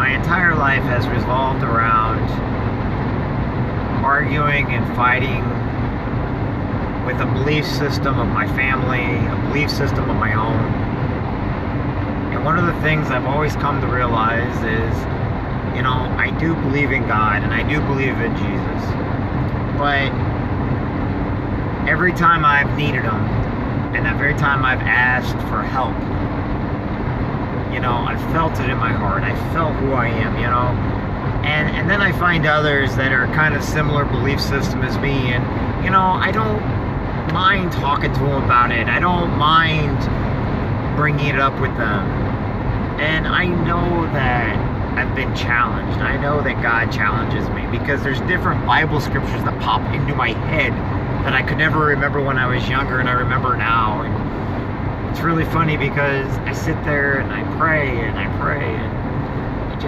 my entire life has revolved around arguing and fighting with a belief system of my family, a belief system of my own. And one of the things I've always come to realize is, you know, I do believe in God and I do believe in Jesus. But every time I've needed Him, and every time I've asked for help, you know, I've felt it in my heart. I felt who I am, you know. And then I find others that are kind of similar belief system as me, and, you know, I don't mind talking to them about it. I don't mind bringing it up with them. And I know that I've been challenged. I know that God challenges me, because there's different Bible scriptures that pop into my head that I could never remember when I was younger, and I remember now. And it's really funny because I sit there and I pray and I pray, and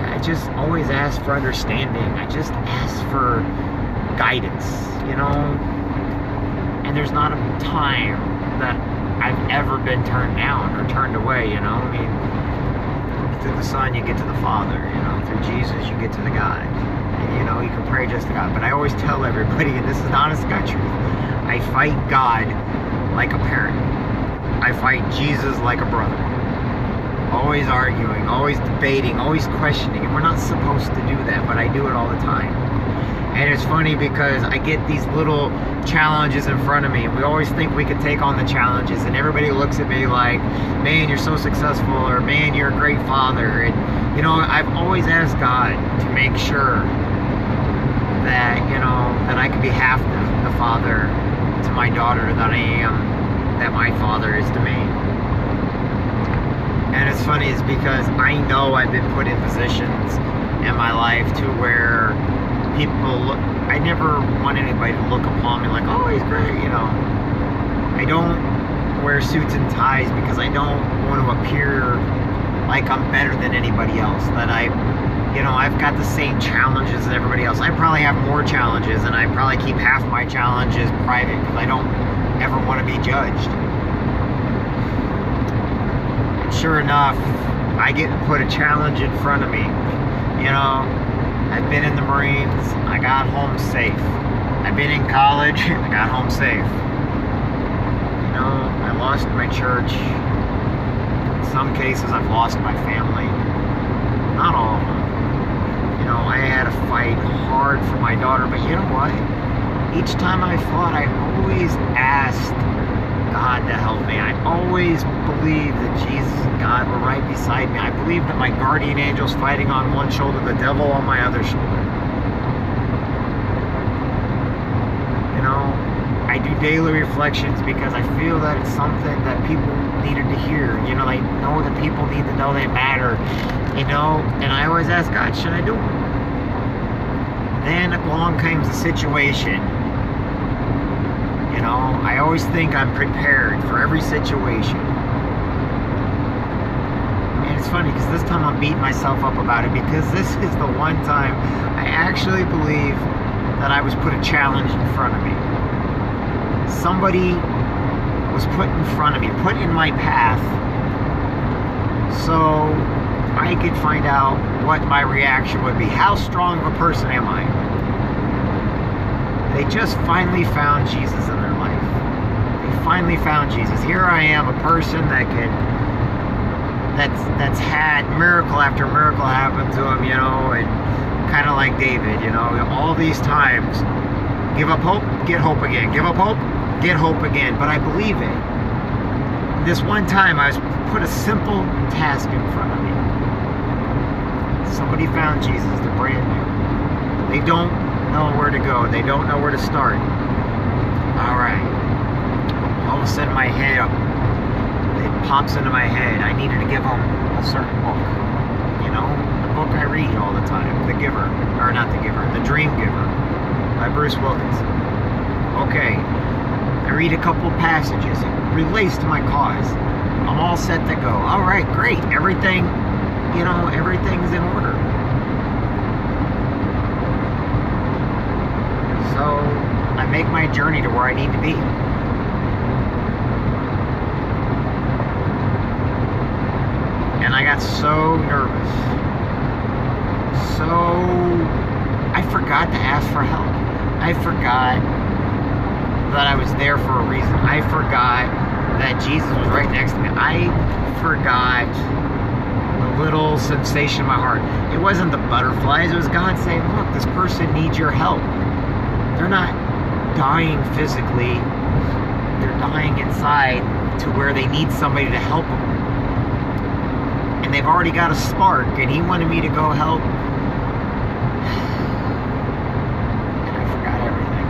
I just always ask for understanding. I just ask for guidance, you know. And there's not a time that I've ever been turned down or turned away, you know. I mean, through the Son you get to the Father, you know. Through Jesus you get to the God. And, you know, you can pray just to God. But I always tell everybody, and this is the honest God truth, I fight God like a parent. I fight Jesus like a brother. Always arguing, always debating, always questioning. And we're not supposed to do that, but I do it all the time. And it's funny because I get these little challenges in front of me, and we always think we can take on the challenges, and everybody looks at me like, man, you're so successful, or man, you're a great father. And, you know, I've always asked God to make sure that, you know, that I could be half the father to my daughter that I am, that my father is to me. And it's funny is because I know I've been put in positions in my life to where people look, I never want anybody to look upon me like, oh, he's great, you know. I don't wear suits and ties because I don't want to appear like I'm better than anybody else, that you know, I've got the same challenges as everybody else. I probably have more challenges, and I probably keep half my challenges private because I don't ever want to be judged. Sure enough, I get put a challenge in front of me. You know, I've been in the Marines, I got home safe. I've been in college, I got home safe. You know, I lost my church. In some cases, I've lost my family. Not all of them. You know, I had to fight hard for my daughter, but you know what? Each time I fought, I always asked God to help me. I always believed that Jesus and God were right beside me. I believed that my guardian angel's fighting on one shoulder, the devil on my other shoulder. You know, I do daily reflections because I feel that it's something that people needed to hear. You know, I know that people need to know they matter. You know, and I always ask God, should I do it? Then along comes the situation. You know, I always think I'm prepared for every situation. And it's funny because this time I'm beating myself up about it, because this is the one time I actually believe that I was put a challenge in front of me. Somebody was put in front of me, put in my path, so I could find out what my reaction would be. How strong of a person am I? They just finally found Jesus in their life. They finally found Jesus. Here I am, a person that's had miracle after miracle happen to him, you know, and kind of like David, you know, all these times, give up hope, get hope again. Give up hope, get hope again. But I believe it. This one time, I was put a simple task in front of me. Somebody found Jesus. They're brand new. They don't know where to go. They don't know where to start. All right. All of a sudden, my head, it pops into my head. I needed to give them a certain book. You know, the book I read all the time, The Giver, or not The Giver, The Dream Giver by Bruce Wilkinson. Okay. I read a couple passages. It relates to my cause. I'm all set to go. All right, great. Everything, you know, everything's in order. So I make my journey to where I need to be. And I got so nervous. so I forgot to ask for help. I forgot that I was there for a reason. I forgot that Jesus was right next to me. I forgot the little sensation in my heart. It wasn't the butterflies. It was God saying, look, this person needs your help. They're not dying physically. They're dying inside to where they need somebody to help them. And they've already got a spark, and he wanted me to go help. And I forgot everything.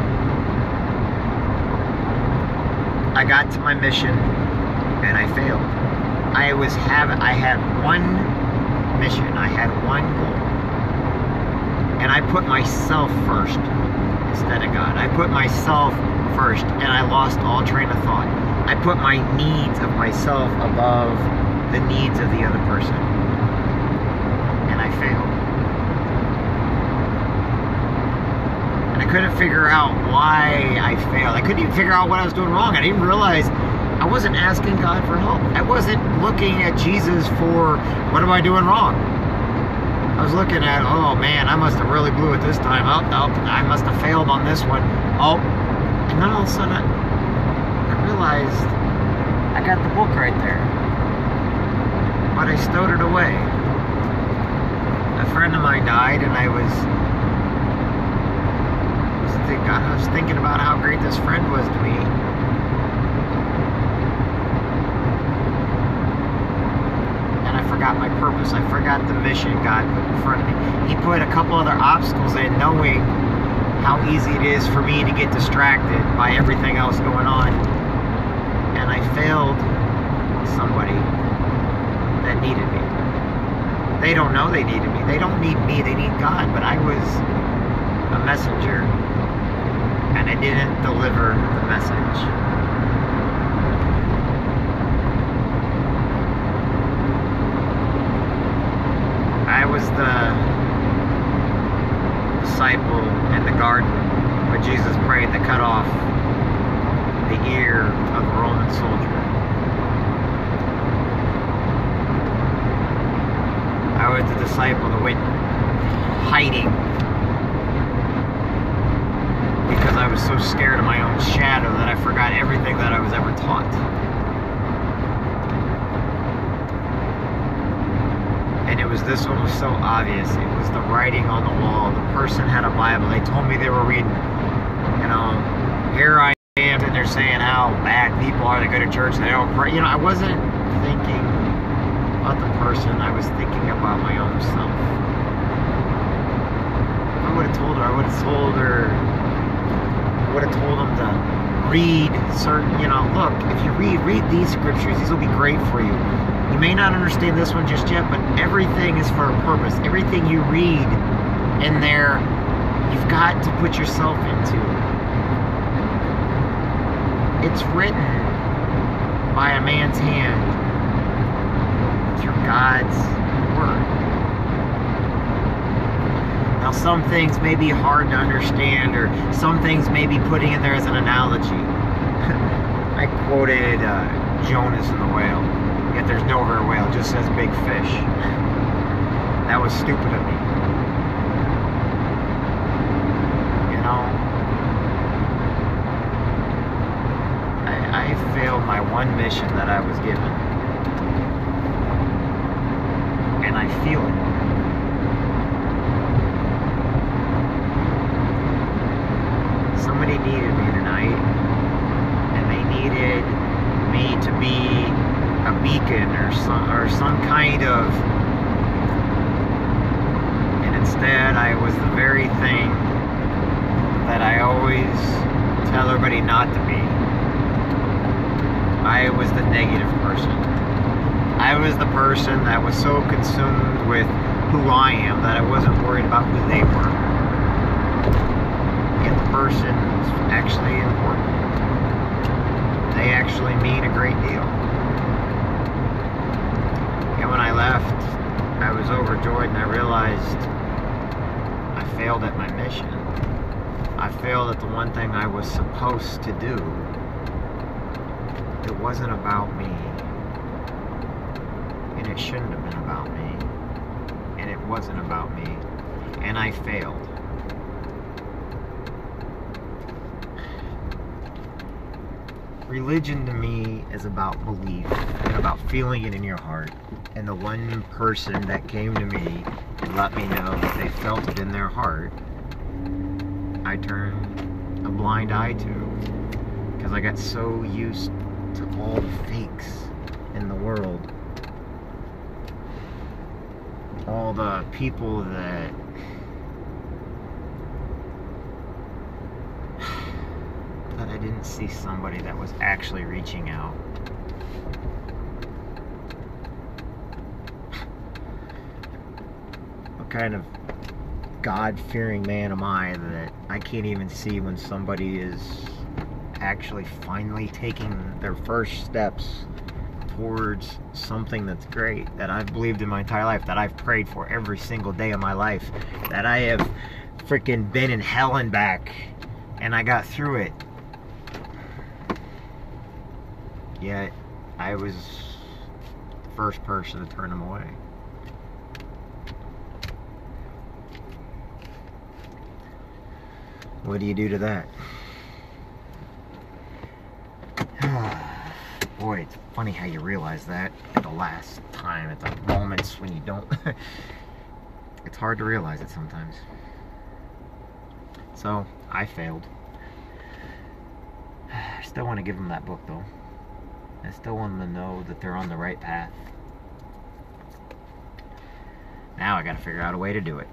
I got to my mission, and I failed. I had one mission. I had one goal. And I put myself first instead of God. I put myself first, and I lost all train of thought. I put my needs of myself above the needs of the other person. And I failed. And I couldn't figure out why I failed. I couldn't even figure out what I was doing wrong. I didn't realize I wasn't asking God for help. I wasn't looking at Jesus for, what am I doing wrong? I was looking at, oh man, I must have really blew it this time. Oh, I must have failed on this one. Oh, and then all of a sudden I realized I got the book right there. But I stowed it away. A friend of mine died, and I was thinking about how great this friend was to me. And I forgot my purpose. I forgot the mission God put in front of me. He put a couple other obstacles in, knowing how easy it is for me to get distracted by everything else going on. And I failed somebody that needed me. They don't know they needed me. They don't need me, they need God. But I was a messenger, and I didn't deliver the message. I was the disciple in the garden when Jesus prayed to cut off the ear of a Roman soldier. I was the disciple that went hiding because I was so scared of my own shadow that I forgot everything that I was ever taught. And this one was so obvious. It was the writing on the wall. The person had a Bible. They told me they were reading. Here I am, and they're saying how bad people are. They go to church, they don't pray. I wasn't thinking about the person. I was thinking about my own self. If I would have told her, I would have told them to read certain, look, if you read these scriptures, these will be great for you. You may not understand this one just yet, but everything is for a purpose. Everything you read in there, you've got to put yourself into. It's written by a man's hand through God's word. Now, some things may be hard to understand, or some things may be putting in there as an analogy. I quoted Jonas and the whale. Yet there's no her whale, it just says big fish. That was stupid of me. I failed my one mission that I was given. And I feel it. Somebody needed me tonight, and they needed me to be a beacon or some kind of, and instead I was the very thing that I always tell everybody not to be. I was the negative person. I was the person that was so consumed with who I am that I wasn't worried about who they were. Yet the person is actually important. They actually mean a great deal. And when I left, I was overjoyed, and I realized I failed at my mission. I failed at the one thing I was supposed to do. It wasn't about me. And it shouldn't have been about me. And it wasn't about me. and I failed. Religion to me is about belief and about feeling it in your heart. And the one person that came to me and let me know that they felt it in their heart, I turned a blind eye to. Because I got so used to all the fakes in the world. All the people that I didn't see somebody that was actually reaching out. What kind of God-fearing man am I that I can't even see when somebody is actually finally taking their first steps towards something that's great, that I've believed in my entire life, that I've prayed for every single day of my life, that I have freaking been in hell and back, and I got through it. Yet, I was the first person to turn them away. What do you do to that? Boy, it's funny how you realize that at the last time, at the moments when you don't. It's hard to realize it sometimes. So, I failed. I still want to give them that book though. I still want them to know that they're on the right path. Now I gotta figure out a way to do it.